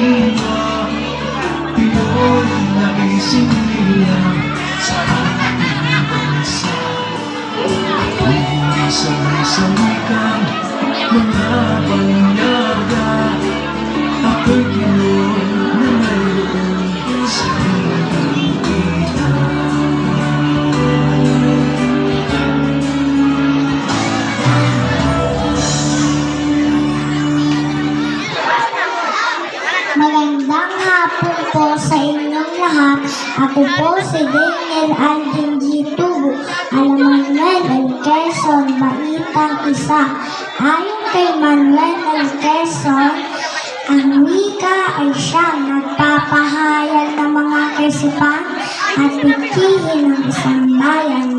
diwa, Pinoy na isinila sa ating bansa. Hindi sabay-sabikan mga banyaga, ako'y Pinoy na mayroon sa Pilipinas. Magandang hapon po sa inyong lahat. Ako po si Daniel Alvin G. Tubo, Manuel L. Quezon, Baitang Isa. Ayon kay Manuel L. Quezon, ang wika ay siyang nagpapahayag ng mga kaisipan at bitihin ng isang bayan.